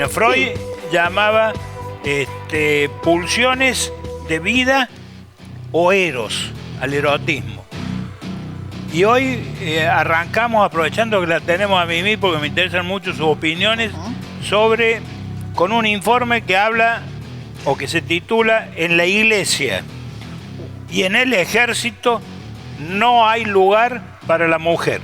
Freud llamaba pulsiones de vida o eros, al erotismo. Y hoy arrancamos, aprovechando que la tenemos a Mimi, porque me interesan mucho sus opiniones, con un informe que habla, o que se titula, En la Iglesia y en el Ejército no hay lugar para la mujer.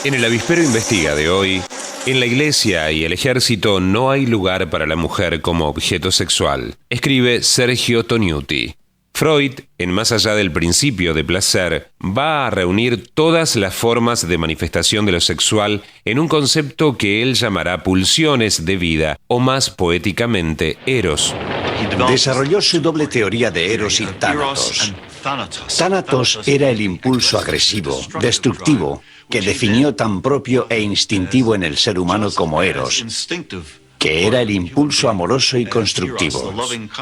En el Avispero Investiga de hoy, en la Iglesia y el Ejército no hay lugar para la mujer como objeto sexual, escribe Sergio Toniuti. Freud, en Más allá del principio de placer, va a reunir todas las formas de manifestación de lo sexual en un concepto que él llamará pulsiones de vida, o más poéticamente, eros. Desarrolló su doble teoría de Eros y Tánatos. Tánatos era el impulso agresivo, destructivo, que definió tan propio e instintivo en el ser humano como Eros, que era el impulso amoroso y constructivo.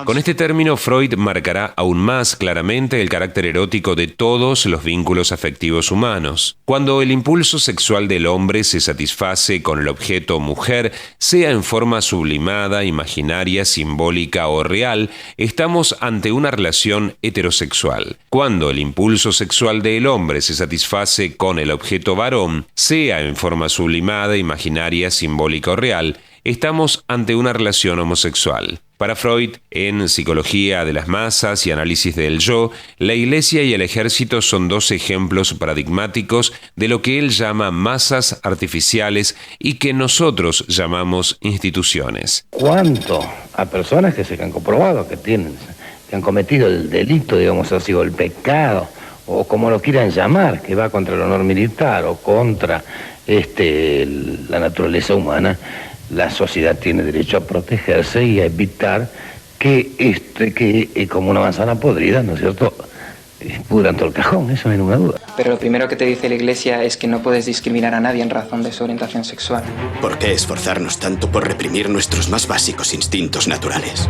Con este término, Freud marcará aún más claramente el carácter erótico de todos los vínculos afectivos humanos. Cuando el impulso sexual del hombre se satisface con el objeto mujer, sea en forma sublimada, imaginaria, simbólica o real, estamos ante una relación heterosexual. Cuando el impulso sexual del hombre se satisface con el objeto varón, sea en forma sublimada, imaginaria, simbólica o real, estamos ante una relación homosexual. Para Freud, en Psicología de las Masas y Análisis del Yo, la Iglesia y el Ejército son dos ejemplos paradigmáticos de lo que él llama masas artificiales y que nosotros llamamos instituciones. ¿Cuánto a personas que se han comprobado que han cometido el delito, digamos así, o el pecado, o como lo quieran llamar, que va contra el honor militar o contra la naturaleza humana? La sociedad tiene derecho a protegerse y a evitar que como una manzana podrida, ¿no es cierto?, pudran todo el cajón, eso no hay ninguna duda. Pero lo primero que te dice la Iglesia es que no puedes discriminar a nadie en razón de su orientación sexual. ¿Por qué esforzarnos tanto por reprimir nuestros más básicos instintos naturales?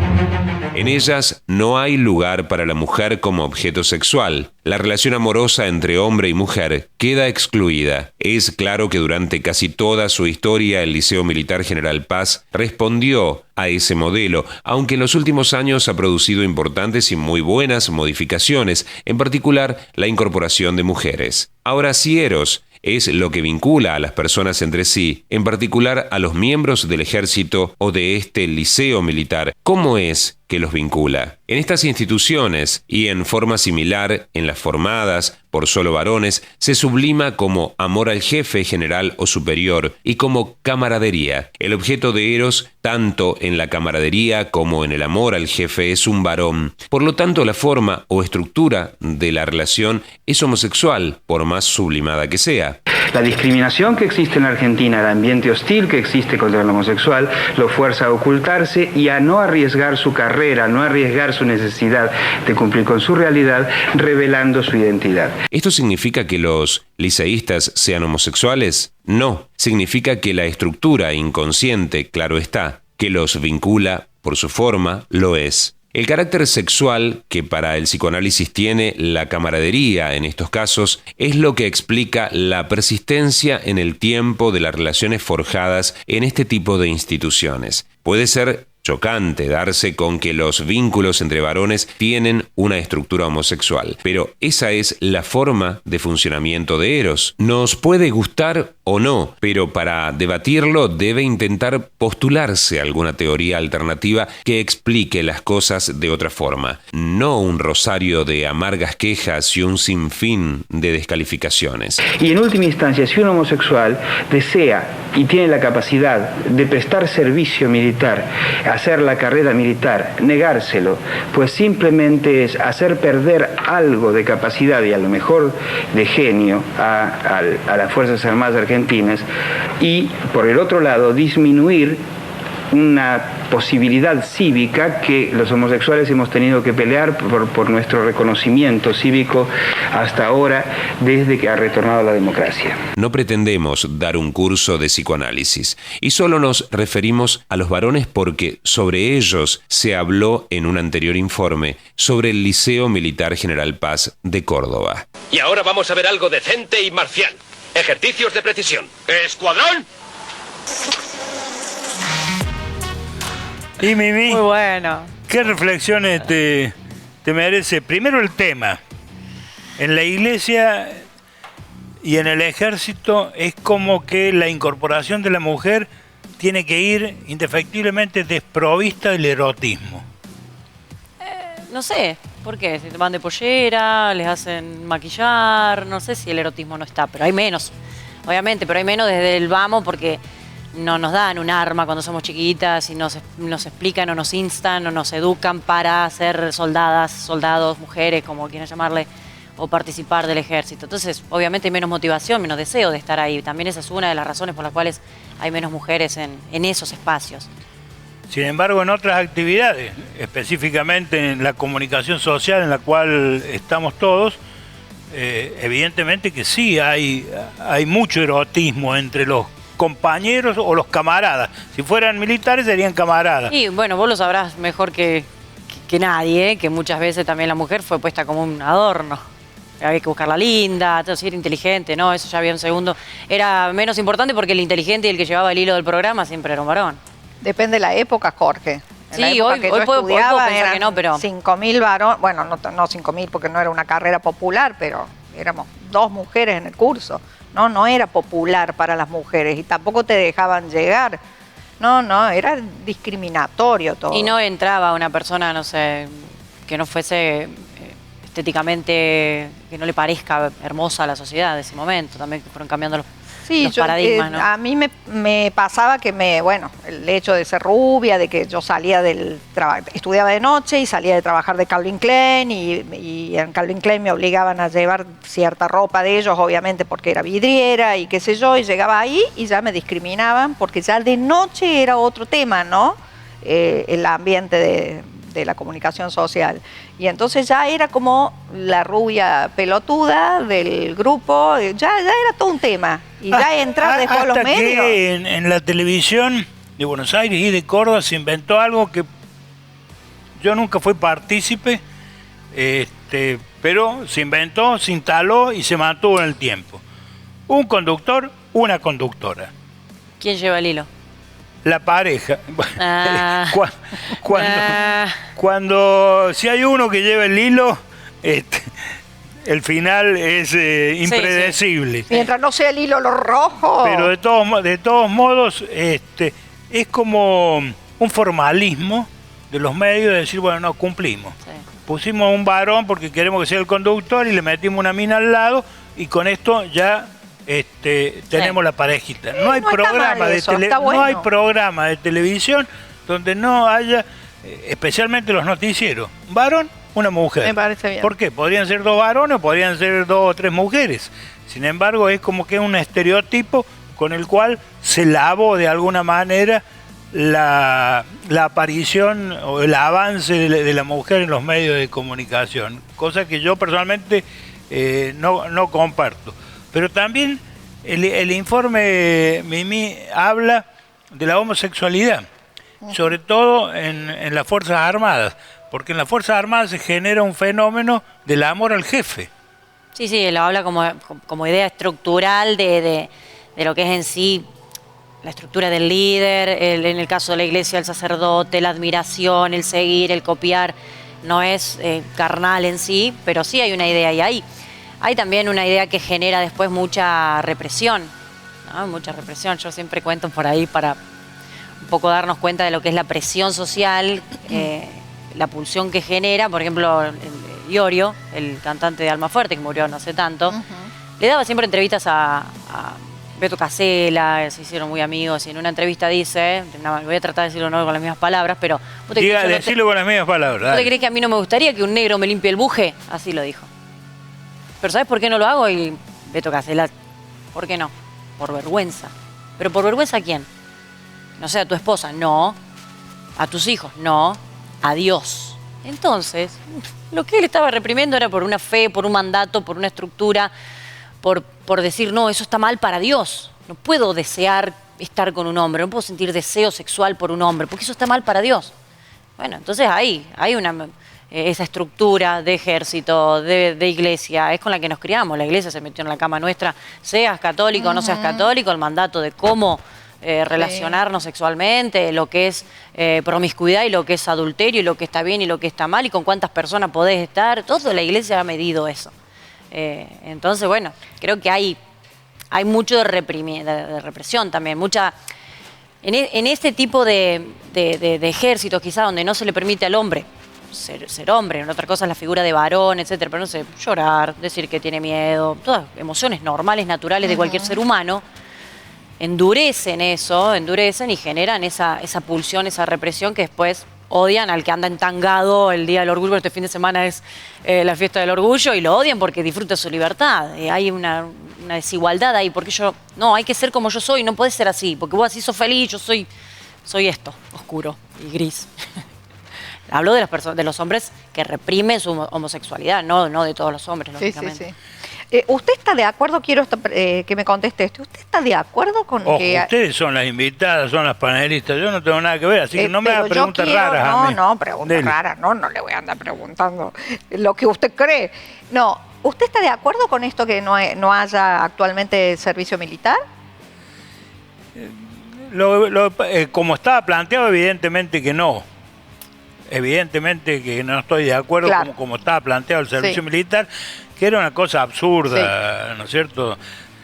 En ellas no hay lugar para la mujer como objeto sexual. La relación amorosa entre hombre y mujer queda excluida. Es claro que durante casi toda su historia el Liceo Militar General Paz respondió a ese modelo, aunque en los últimos años ha producido importantes y muy buenas modificaciones, en particular la incorporación de mujeres. Ahora, si Eros es lo que vincula a las personas entre sí, en particular a los miembros del ejército o de este liceo militar, ¿cómo es que los vincula? En estas instituciones, y en forma similar en las formadas por solo varones, se sublima como amor al jefe general o superior y como camaradería. El objeto de Eros, tanto en la camaradería como en el amor al jefe, es un varón. Por lo tanto, la forma o estructura de la relación es homosexual, por más sublimada que sea. La discriminación que existe en Argentina, el ambiente hostil que existe contra el homosexual, lo fuerza a ocultarse y a no arriesgar su carrera, a no arriesgar su necesidad de cumplir con su realidad, revelando su identidad. ¿Esto significa que los liceístas sean homosexuales? No, significa que la estructura inconsciente, claro está, que los vincula por su forma, lo es. El carácter sexual que para el psicoanálisis tiene la camaradería en estos casos es lo que explica la persistencia en el tiempo de las relaciones forjadas en este tipo de instituciones. Puede ser chocante darse con que los vínculos entre varones tienen una estructura homosexual, pero esa es la forma de funcionamiento de Eros. Nos puede gustar o no, pero para debatirlo debe intentar postularse alguna teoría alternativa que explique las cosas de otra forma, no un rosario de amargas quejas y un sinfín de descalificaciones. Y en última instancia, si un homosexual desea y tiene la capacidad de prestar servicio militar, hacer la carrera militar, negárselo, pues simplemente es hacer perder algo de capacidad y a lo mejor de genio a las Fuerzas Armadas argentinas, y por el otro lado disminuir una posibilidad cívica que los homosexuales hemos tenido que pelear por nuestro reconocimiento cívico hasta ahora, desde que ha retornado la democracia. No pretendemos dar un curso de psicoanálisis y solo nos referimos a los varones porque sobre ellos se habló en un anterior informe sobre el Liceo Militar General Paz de Córdoba. Y ahora vamos a ver algo decente y marcial. Ejercicios de precisión. ¡Escuadrón! Y Mimi, Muy bueno. ¿qué reflexiones te merece? Primero el tema. En la iglesia y en el ejército es como que la incorporación de la mujer tiene que ir indefectiblemente desprovista del erotismo. No sé, ¿por qué? Si van de pollera, les hacen maquillar, no sé si el erotismo no está, pero hay menos, obviamente, pero hay menos desde el vamos porque no nos dan un arma cuando somos chiquitas y nos explican o nos instan o nos educan para ser soldadas, soldados, mujeres, como quieran llamarle, o participar del ejército. Entonces, obviamente hay menos motivación, menos deseo de estar ahí. También esa es una de las razones por las cuales hay menos mujeres en esos espacios. Sin embargo, en otras actividades, específicamente en la comunicación social en la cual estamos todos, evidentemente que sí, hay mucho erotismo entre los compañeros o los camaradas. Si fueran militares serían camaradas. Y bueno, vos lo sabrás mejor que nadie, que muchas veces también la mujer fue puesta como un adorno. Había que buscarla linda, entonces era inteligente, ¿no? Eso ya había un segundo. Era menos importante porque el inteligente y el que llevaba el hilo del programa siempre era un varón. Depende de la época, Jorge. En la Sí, época hoy que yo puedo estudiaba pensar eran que no, pero 5.000 varones, bueno, no 5.000 porque no era una carrera popular, pero éramos 2 mujeres en el curso. No era popular para las mujeres y tampoco te dejaban llegar. No, era discriminatorio todo. Y no entraba una persona, no sé, que no fuese estéticamente, que no le parezca hermosa a la sociedad de ese momento. También que fueron cambiando los paradigmas, ¿no? A mí me pasaba que el hecho de ser rubia, de que yo salía estudiaba de noche y salía de trabajar de Calvin Klein y en Calvin Klein me obligaban a llevar cierta ropa de ellos, obviamente porque era vidriera y qué sé yo, y llegaba ahí y ya me discriminaban porque ya de noche era otro tema, ¿no? El ambiente de la comunicación social. Y entonces ya era como la rubia pelotuda del grupo, ya era todo un tema. Y ya entrar después a los medios. Que en la televisión de Buenos Aires y de Córdoba se inventó algo que yo nunca fui partícipe, pero se inventó, se instaló y se mantuvo en el tiempo. Un conductor, una conductora. ¿Quién lleva el hilo? La pareja. Cuando si hay uno que lleva el hilo, el final es impredecible. Sí. Mientras no sea el hilo lo rojo. Pero de todos modos, es como un formalismo de los medios de decir, bueno, no cumplimos. Sí. Pusimos a un varón porque queremos que sea el conductor y le metimos una mina al lado y con esto ya tenemos la parejita. No hay programa hay programa de televisión donde no haya, especialmente los noticieros, un varón, una mujer. Me parece bien. ¿Por qué? Podrían ser 2 varones o podrían ser 2 o 3 mujeres. Sin embargo, es como que un estereotipo con el cual se lavó de alguna manera la aparición o el avance de la mujer en los medios de comunicación, cosa que yo personalmente no comparto. Pero también el informe Mimi habla de la homosexualidad, sobre todo en las Fuerzas Armadas, porque en las Fuerzas Armadas se genera un fenómeno del amor al jefe. Sí, lo habla como idea estructural de lo que es en sí la estructura del líder, en el caso de la iglesia, el sacerdote, la admiración, el seguir, el copiar, no es carnal en sí, pero sí hay una idea y hay también una idea que genera después mucha represión, ¿no? Mucha represión. Yo siempre cuento por ahí para un poco darnos cuenta de lo que es la presión social, la pulsión que genera. Por ejemplo, Iorio, el cantante de Almafuerte, que murió no hace tanto, le daba siempre entrevistas a Beto Casella, se hicieron muy amigos, y en una entrevista dice, voy a tratar de decirlo no con las mismas palabras, pero... Decirlo con las mismas palabras. ¿Vos te crees que a mí no me gustaría que un negro me limpie el buje? Así lo dijo. Pero ¿sabes por qué no lo hago? Y Beto Casella, ¿por qué no? Por vergüenza. ¿Pero por vergüenza a quién? No sé, a tu esposa. No, a tus hijos, no, a Dios. Entonces, lo que él estaba reprimiendo era por una fe, por un mandato, por una estructura, por decir, no, eso está mal para Dios. No puedo desear estar con un hombre, no puedo sentir deseo sexual por un hombre, porque eso está mal para Dios. Bueno, entonces hay esa estructura de ejército, de iglesia, es con la que nos criamos. La iglesia se metió en la cama nuestra, seas católico o no seas católico, el mandato de cómo relacionarnos sexualmente, lo que es promiscuidad y lo que es adulterio y lo que está bien y lo que está mal y con cuántas personas podés estar, todo la iglesia ha medido eso. Entonces, bueno, creo que hay mucho de represión también, mucha... En este tipo de ejércitos quizá donde no se le permite al hombre ser hombre, en otra cosa es la figura de varón, etcétera, pero no sé, llorar, decir que tiene miedo, todas emociones normales, naturales de cualquier ser humano, endurecen y generan esa pulsión, esa represión que después odian al que anda entangado el Día del Orgullo. Este fin de semana es la fiesta del orgullo y lo odian porque disfruta su libertad. Hay una desigualdad ahí, porque no, hay que ser como yo soy, no podés ser así, porque vos así sos feliz, yo soy esto, oscuro y gris. Hablo de los hombres que reprimen su homosexualidad, no de todos los hombres, lógicamente. Sí. ¿Usted está de acuerdo? Quiero que me conteste esto. ¿Usted está de acuerdo con que...? Ustedes son las invitadas, son las panelistas. Yo no tengo nada que ver, así que no me haga preguntas raras a mí. No, preguntas raras. No le voy a andar preguntando lo que usted cree. No, ¿usted está de acuerdo con esto que no haya actualmente servicio militar? Como estaba planteado, evidentemente que no. Evidentemente que no estoy de acuerdo, claro, como estaba planteado el servicio militar, que era una cosa absurda, ¿no es cierto?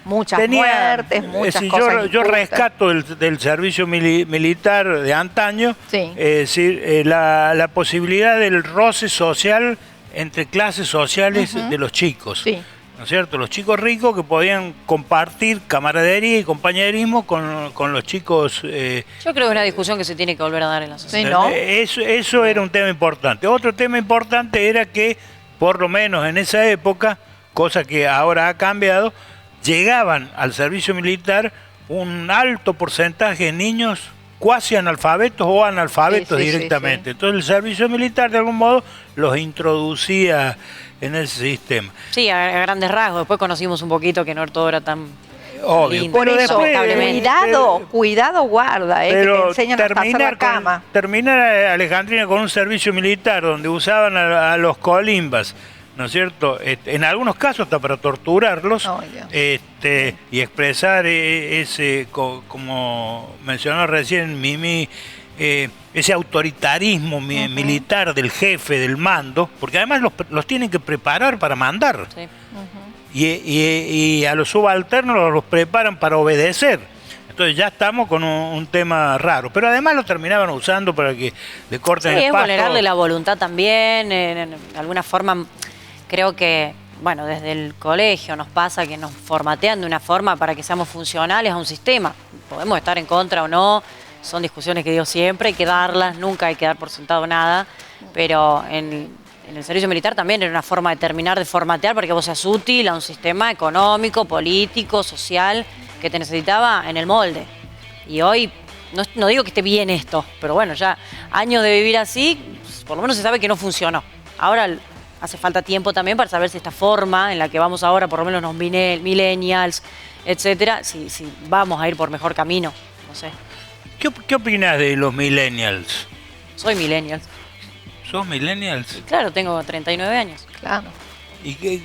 Muchas muertes, muchas cosas. Yo rescato del servicio militar de antaño, es decir, la posibilidad del roce social entre clases sociales de los chicos. ¿No es cierto? Los chicos ricos que podían compartir camaradería y compañerismo con los chicos... Yo creo que es una discusión que se tiene que volver a dar en la sociedad. ¿Sí, no? Eso era un tema importante. Otro tema importante era que, por lo menos en esa época, cosa que ahora ha cambiado, llegaban al servicio militar un alto porcentaje de niños cuasi analfabetos o analfabetos directamente. Entonces el servicio militar, de algún modo, los introducía en ese sistema. Sí, a grandes rasgos. Después conocimos un poquito que no todo era tan obvio. lindo. Por eso, cuidado guarda, que te enseñan a pasar la cama. Terminar Alejandrina con un servicio militar donde usaban a los colimbas, ¿no es cierto? En algunos casos hasta para torturarlos, y expresar ese, como mencionó recién Mimi, ese autoritarismo militar del jefe, del mando, porque además los tienen que preparar para mandar. Sí. Y a los subalternos los preparan para obedecer. Entonces ya estamos con un tema raro. Pero además lo terminaban usando para que le corten el pasto. Es vulnerarle la voluntad también. En alguna forma, creo que, bueno, desde el colegio nos pasa que nos formatean de una forma para que seamos funcionales a un sistema. Podemos estar en contra o no. Son discusiones que digo siempre, hay que darlas, nunca hay que dar por sentado nada, pero en el servicio militar también era una forma de terminar de formatear para que vos seas útil a un sistema económico, político, social, que te necesitaba en el molde. Y hoy, no digo que esté bien esto, pero bueno, ya años de vivir así, por lo menos se sabe que no funcionó. Ahora hace falta tiempo también para saber si esta forma en la que vamos ahora, por lo menos los millennials, etcétera, si vamos a ir por mejor camino, no sé. ¿Qué opinas de los millennials? Soy millennial. ¿Sos millennials? Sí, claro, tengo 39 años. Claro. Y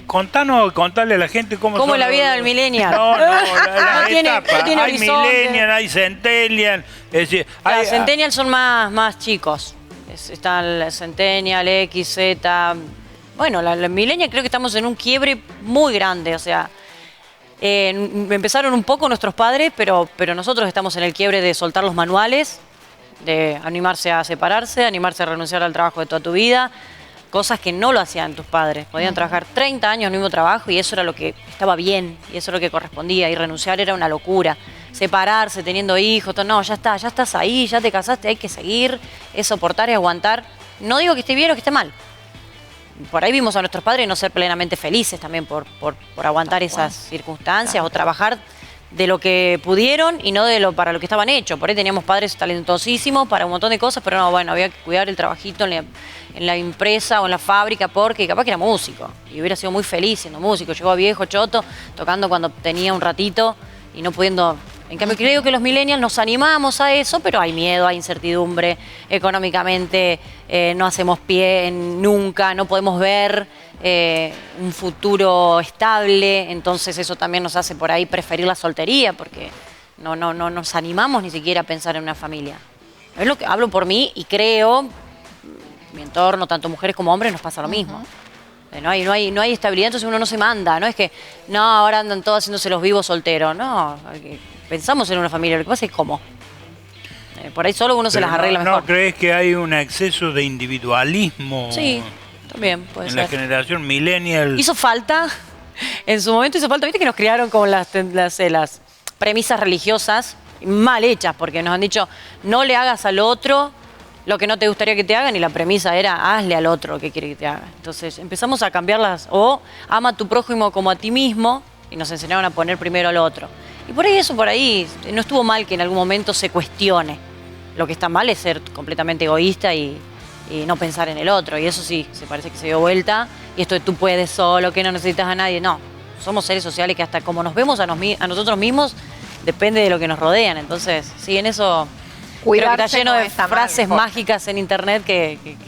contarle a la gente cómo es la vida del millennial. No tiene hay millennial, hay centennial. Es decir, centennial son más chicos. Está el centennial, X, Z. Bueno, la millennial creo que estamos en un quiebre muy grande, o sea... empezaron un poco nuestros padres, pero nosotros estamos en el quiebre de soltar los manuales, de animarse a separarse, animarse a renunciar al trabajo de toda tu vida, cosas que no lo hacían tus padres. Podían trabajar 30 años en el mismo trabajo y eso era lo que estaba bien, y eso era lo que correspondía, y renunciar era una locura. Separarse, teniendo hijos, no, ya estás ahí, ya te casaste, hay que seguir, es soportar, es aguantar. No digo que esté bien o que esté mal. Por ahí vimos a nuestros padres no ser plenamente felices también por aguantar esas circunstancias o trabajar de lo que pudieron y no de lo para lo que estaban hechos. Por ahí teníamos padres talentosísimos para un montón de cosas, pero no, bueno, había que cuidar el trabajito en la empresa o en la fábrica porque capaz que era músico y hubiera sido muy feliz siendo músico. Llegó a viejo, choto, tocando cuando tenía un ratito y no pudiendo... En cambio, creo que los millennials nos animamos a eso, pero hay miedo, hay incertidumbre, económicamente no hacemos pie nunca, no podemos ver un futuro estable, entonces eso también nos hace por ahí preferir la soltería, porque no nos animamos ni siquiera a pensar en una familia. Es lo que hablo por mí y creo, mi entorno, tanto mujeres como hombres, nos pasa lo mismo. No hay estabilidad, entonces uno no se manda, no es que, no, ahora andan todos haciéndose los vivos solteros, no, pensamos en una familia, lo que pasa es cómo. Por ahí solo uno se las arregla mejor. ¿No crees que hay un exceso de individualismo? Sí, también puede ser. En la generación millennial. Hizo falta, en su momento hizo falta, viste que nos criaron con las premisas religiosas mal hechas, porque nos han dicho, no le hagas al otro lo que no te gustaría que te hagan, y la premisa era, hazle al otro lo que quiere que te haga. Entonces empezamos a cambiarlas, o ama a tu prójimo como a ti mismo, y nos enseñaron a poner primero al otro. Y por ahí no estuvo mal que en algún momento se cuestione. Lo que está mal es ser completamente egoísta y no pensar en el otro. Y eso sí, se parece que se dio vuelta. Y esto de tú puedes solo, que no necesitas a nadie. No, somos seres sociales que hasta como nos vemos a nosotros mismos, depende de lo que nos rodean. Entonces, sí, en eso creo que está lleno de frases mágicas en internet que